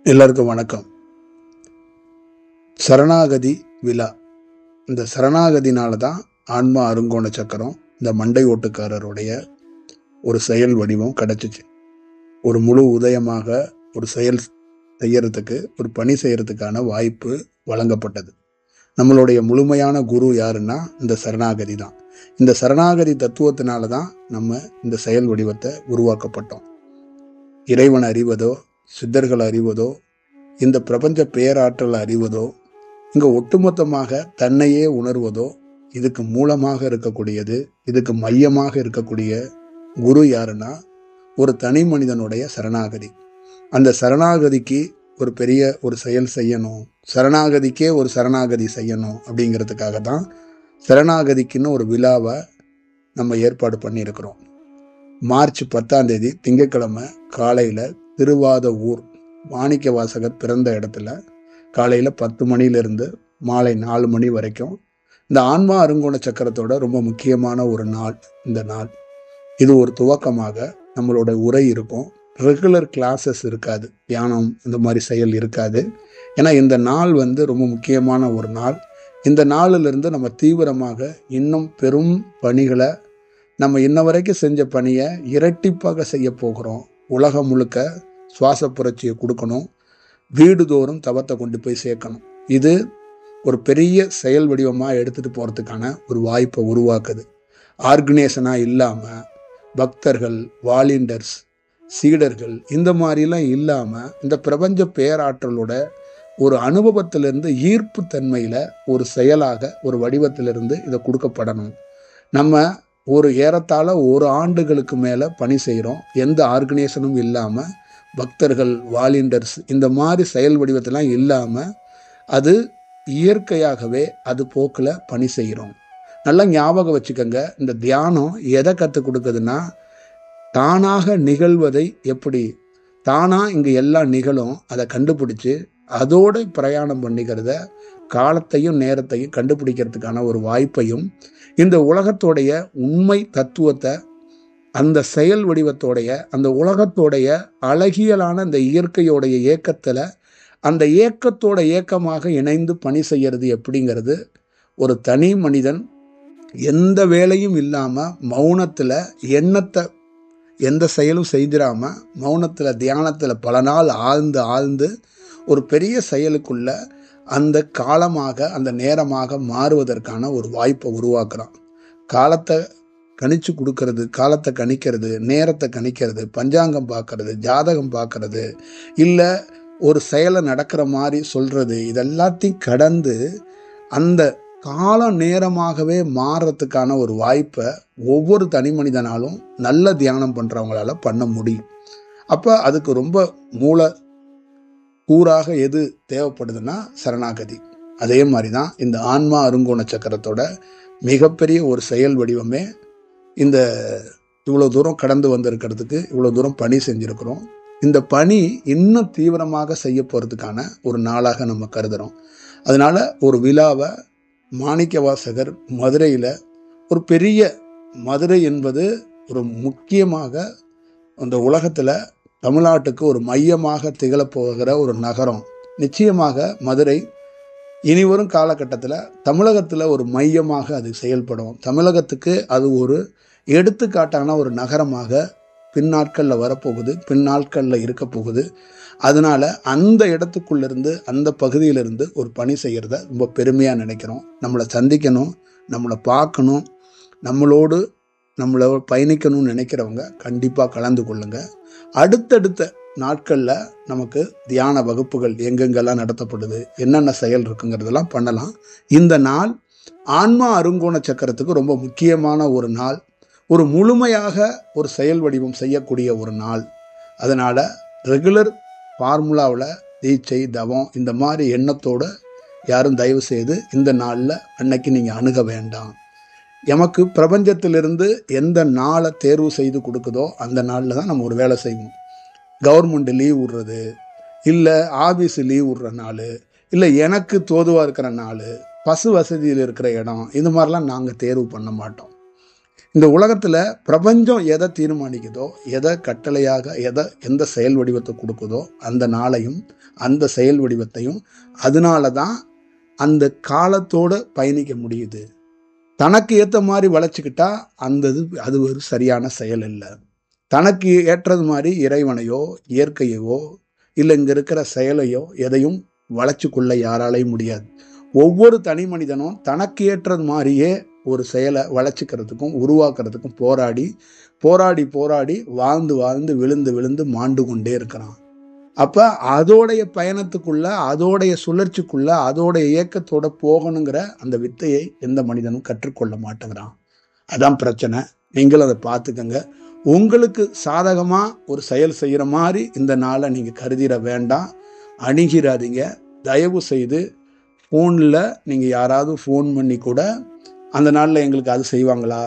எல்லாருக்கும் வணக்கம். சரணாகதி விழா. இந்த சரணாகதினால தான் ஆன்மா அருங்கோண சக்கரம் இந்த மண்டை ஓட்டுக்காரருடைய ஒரு செயல் வடிவம் கிடைச்சிச்சு. ஒரு முழு உதயமாக ஒரு செயல் செய்யறதுக்கு, ஒரு பணி செய்யறதுக்கான வாய்ப்பு வழங்கப்பட்டது. நம்மளுடைய முழுமையான குரு யாருன்னா இந்த சரணாகதி தான். இந்த சரணாகதி தத்துவத்தினால தான் நம்ம இந்த செயல் வடிவத்தை உருவாக்கப்பட்டோம். இறைவன் அறிவதோ, சித்தர்கள் அறிவதோ, இந்த பிரபஞ்ச பேராற்றல் அறிவதோ, இங்க ஒட்டுமொத்தமாக தன்னையே உணர்வதோ, இதுக்கு மூலமாக இருக்கக்கூடியது, இதுக்கு மையமாக இருக்கக்கூடிய குரு யாருன்னா ஒரு தனி மனிதனுடைய சரணாகதி. அந்த சரணாகதிக்கு ஒரு பெரிய ஒரு செயல் செய்யணும், சரணாகதிக்கே ஒரு சரணாகதி செய்யணும் அப்படிங்கிறதுக்காக தான் சரணாகதிக்குன்னு ஒரு விழாவை நம்ம ஏற்பாடு பண்ணியிருக்கிறோம். மார்ச் 10 திங்கட்கிழமை காலையில திருவாத ஊர் மாணிக்க வாசகர் பிறந்த இடத்துல காலையில 10 மணிலிருந்து மாலை 4 மணி வரைக்கும் இந்த ஆன்மா அருங்கோண சக்கரத்தோட ரொம்ப முக்கியமான ஒரு நாள். இந்த நாள் இது ஒரு துவக்கமாக நம்மளோட உரை இருக்கும். ரெகுலர் கிளாஸஸ் இருக்காது, தியானம் இந்த மாதிரி செயல் இருக்காது. ஏன்னா இந்த நாள் ரொம்ப முக்கியமான ஒரு நாள். இந்த நாளிலிருந்து நம்ம தீவிரமாக இன்னும் பெரும் பணிகளை, நம்ம இன்ன வரைக்கும் செஞ்ச பணியை இரட்டிப்பாக செய்ய போகிறோம். உலகம் முழுக்க சுவாச புரட்சியை கொடுக்கணும், வீடுதோறும் தவத்தை கொண்டு போய் சேர்க்கணும். இது ஒரு பெரிய செயல் வடிவமாக எடுத்துட்டு போறதுக்கான ஒரு வாய்ப்பை உருவாக்குது. ஆர்கனைசேஷனா இல்லாம, பக்தர்கள், வாலண்டியர்ஸ், சீடர்கள் இந்த மாதிரிலாம் இல்லாம, இந்த பிரபஞ்ச பேராற்றலோட ஒரு அனுபவத்திலிருந்து ஈர்ப்பு தன்மையில ஒரு செயலாக ஒரு வடிவத்திலிருந்து இதை கொடுக்கப்படணும். நம்ம ஒரு ஏறத்தாழ 1 ஆண்டுகளுக்கு மேலே பணி செய்கிறோம். எந்த ஆர்கனைசேஷனும் இல்லாமல், பக்தர்கள், வாலண்டியர்ஸ் இந்த மாதிரி செயல் வடிவத்தெல்லாம் இல்லாமல், அது இயற்கையாகவே அது போக்கில் பணி செய்கிறோம். நல்லா ஞாபகம் வச்சுக்கோங்க, இந்த தியானம் எதை கற்றுக் கொடுக்குதுன்னா, தானாக நிகழ்வதை எப்படி தானாக இங்கே எல்லாம் நிகழும் அதை கண்டுபிடிச்சி அதோட பிரயாணம் பண்ணிக்கிறத, காலத்தையும் நேரத்தையும் கண்டுபிடிக்கிறதுக்கான ஒரு வாய்ப்பையும், இந்த உலகத்தோடைய உண்மை தத்துவத்தை, அந்த செயல் வடிவத்தோடைய, அந்த உலகத்தோடைய அழகியலான அந்த இயற்கையோடைய இயக்கத்தில், அந்த ஏக்கத்தோட ஏக்கமாக இணைந்து பணி செய்கிறது எப்படிங்கிறது ஒரு தனி மனிதன் எந்த வேலையும் இல்லாமல் மௌனத்தில், எண்ணத்தை எந்த செயலும் செய்திடாம மௌனத்தில் தியானத்தில் பல நாள் ஆழ்ந்து ஆழ்ந்து ஒரு பெரிய செயலுக்குள்ள அந்த காலமாக, அந்த நேரமாக மாறுவதற்கான ஒரு வாய்ப்பை உருவாக்குறான். காலத்தை கணிச்சு கொடுக்கறது, காலத்தை கணிக்கிறது, நேரத்தை கணிக்கிறது, பஞ்சாங்கம் பார்க்கறது, ஜாதகம் பார்க்கறது, இல்லை ஒரு செயலை நடக்கிற மாதிரி சொல்றது, இதெல்லாத்தையும் கடந்து அந்த கால நேரமாகவே மாறுறதுக்கான ஒரு வாய்ப்பை ஒவ்வொரு தனி மனிதனாலும் நல்ல தியானம் பண்ணுறவங்களால பண்ண முடியும். அப்போ அதுக்கு ரொம்ப மூல கூறாக எது தேவைப்படுதுன்னா சரணாகதி. அதே மாதிரி தான் இந்த ஆன்மா அருங்கோண சக்கரத்தோட மிகப்பெரிய ஒரு செயல் வடிவமே இந்த இவ்வளோ தூரம் கடந்து வந்திருக்கிறதுக்கு, இவ்வளோ தூரம் பணி செஞ்சுருக்கிறோம். இந்த பணி இன்னும் தீவிரமாக செய்ய போகிறதுக்கான ஒரு நாளாக நம்ம கருதுகிறோம். அதனால ஒரு விழாவை மாணிக்க வாசகர் மதுரையில், ஒரு பெரிய மதுரை என்பது ஒரு முக்கியமாக அந்த உலகத்தில் தமிழ்நாட்டுக்கு ஒரு மையமாக திகழப்போகிற ஒரு நகரம். நிச்சயமாக மதுரை இனிவரும் காலகட்டத்தில் தமிழகத்தில் ஒரு மையமாக அது செயல்படும். தமிழகத்துக்கு அது ஒரு எடுத்துக்காட்டான ஒரு நகரமாக பின்னாட்களில் வரப்போகுது, பின்னாட்களில் இருக்க போகுது. அதனால அந்த இடத்துக்குள்ளிருந்து, அந்த பகுதியிலிருந்து ஒரு பணி செய்கிறத ரொம்ப பெருமையாக நினைக்கிறோம். நம்மளை சந்திக்கணும், நம்மளை பார்க்கணும், நம்மளோட பயணிக்கணும்னு நினைக்கிறவங்க கண்டிப்பாக கலந்து கொள்ளுங்க. அடுத்தடுத்த நாட்களில் நமக்கு தியான வகுப்புகள் எங்கெங்கெல்லாம் நடத்தப்படுது, என்னென்ன செயல் இருக்குங்கிறதெல்லாம் பண்ணலாம். இந்த நாள் ஆன்மா அருங்கோண சக்கரத்துக்கு ரொம்ப முக்கியமான ஒரு நாள், ஒரு முழுமையாக ஒரு செயல் வடிவம் செய்யக்கூடிய ஒரு நாள். அதனால் ரெகுலர் ஃபார்முலாவில் தீட்சை, தவம் இந்த மாதிரி எண்ணத்தோடு யாரும் தயவு செய்து இந்த நாளில் அன்னைக்கு நீங்கள் அணுக வேண்டாம். எமக்கு பிரபஞ்சத்திலிருந்து எந்த நாளை தேர்வு செய்து கொடுக்குதோ அந்த நாளில் தான் நம்ம ஒரு வேலை செய்வோம். கவர்மெண்ட் லீவ் விடுறது, இல்லை ஆஃபீஸு லீவ் விடுற நாள், இல்லை எனக்கு தோதுவாக இருக்கிற நாள், பசு வசதியில் இருக்கிற இடம், இது மாதிரிலாம் நாங்கள் தேர்வு பண்ண மாட்டோம். இந்த உலகத்துல பிரபஞ்சம் எதை தீர்மானிக்குதோ, எதை கட்டளையாக, எந்த செயல் வடிவத்தை கொடுக்குதோ அந்த நாளையும் அந்த செயல் வடிவத்தையும், அதனாலதான் அந்த காலத்தோட பயணிக்க முடியுது. தனக்கு ஏற்ற மாதிரி வளைச்சுக்கிட்டா அது ஒரு சரியான செயல் இல்லை. தனக்கு ஏற்றது மாதிரி இறைவனையோ இயற்கையவோ இல்லை இங்க இருக்கிற செயலையோ எதையும் வளைச்சு கொள்ள யாராலையும் முடியாது. ஒவ்வொரு தனி மனிதனும் தனக்கு ஏற்றது மாதிரியே ஒரு செயலை வளைச்சிக்கிறதுக்கும் உருவாக்குறதுக்கும் போராடி வாழ்ந்து விழுந்து மாண்டு கொண்டே இருக்கிறான். அப்ப அதோடைய பயணத்துக்குள்ள, அதோடைய சுழற்சிக்குள்ள, அதோடைய இயக்கத்தோட போகணுங்கிற அந்த வித்தையை எந்த மனிதனும் கற்றுக்கொள்ள மாட்டேங்கிறான். அதான் பிரச்சனை. நீங்களும் அதை பார்த்துக்கங்க. உங்களுக்கு சாதகமா ஒரு செயல் செய்யற மாதிரி இந்த நாளை நீங்க கருதிட வேண்டாம், அணுகிறாதீங்க. தயவு செய்து ஃபோனில் நீங்கள் யாராவது ஃபோன் பண்ணி கூட அந்த நாளில் எங்களுக்கு அது செய்வாங்களா,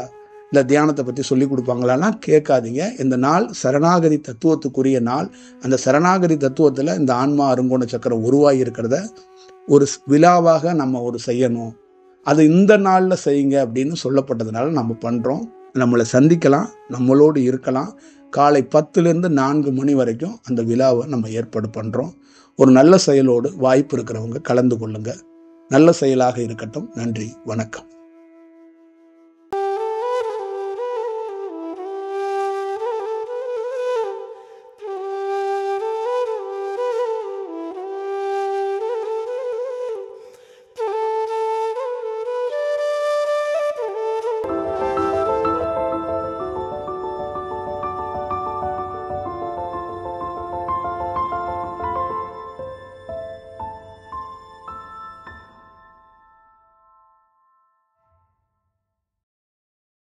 இல்லை தியானத்தை பற்றி சொல்லி கொடுப்பாங்களான்னா கேட்காதீங்க. இந்த நாள் சரணாகதி தத்துவத்துக்குரிய நாள். அந்த சரணாகதி தத்துவத்தில் இந்த ஆன்மா அருங்கோண சக்கரம் உருவாகி இருக்கிறத ஒரு விழாவாக நம்ம ஒரு செய்யணும். அது இந்த நாளில் செய்யுங்க அப்படின்னு சொல்லப்பட்டதுனால நம்ம பண்ணுறோம். நம்மளை சந்திக்கலாம், நம்மளோடு இருக்கலாம். காலை 10லேருந்து 4 மணி வரைக்கும் அந்த விழாவை நம்ம ஏற்பாடு பண்ணுறோம். ஒரு நல்ல செயலோடு வாய்ப்பு இருக்கிறவங்க கலந்து கொள்ளுங்க. நல்ல செயலாக இருக்கட்டும். நன்றி, வணக்கம்.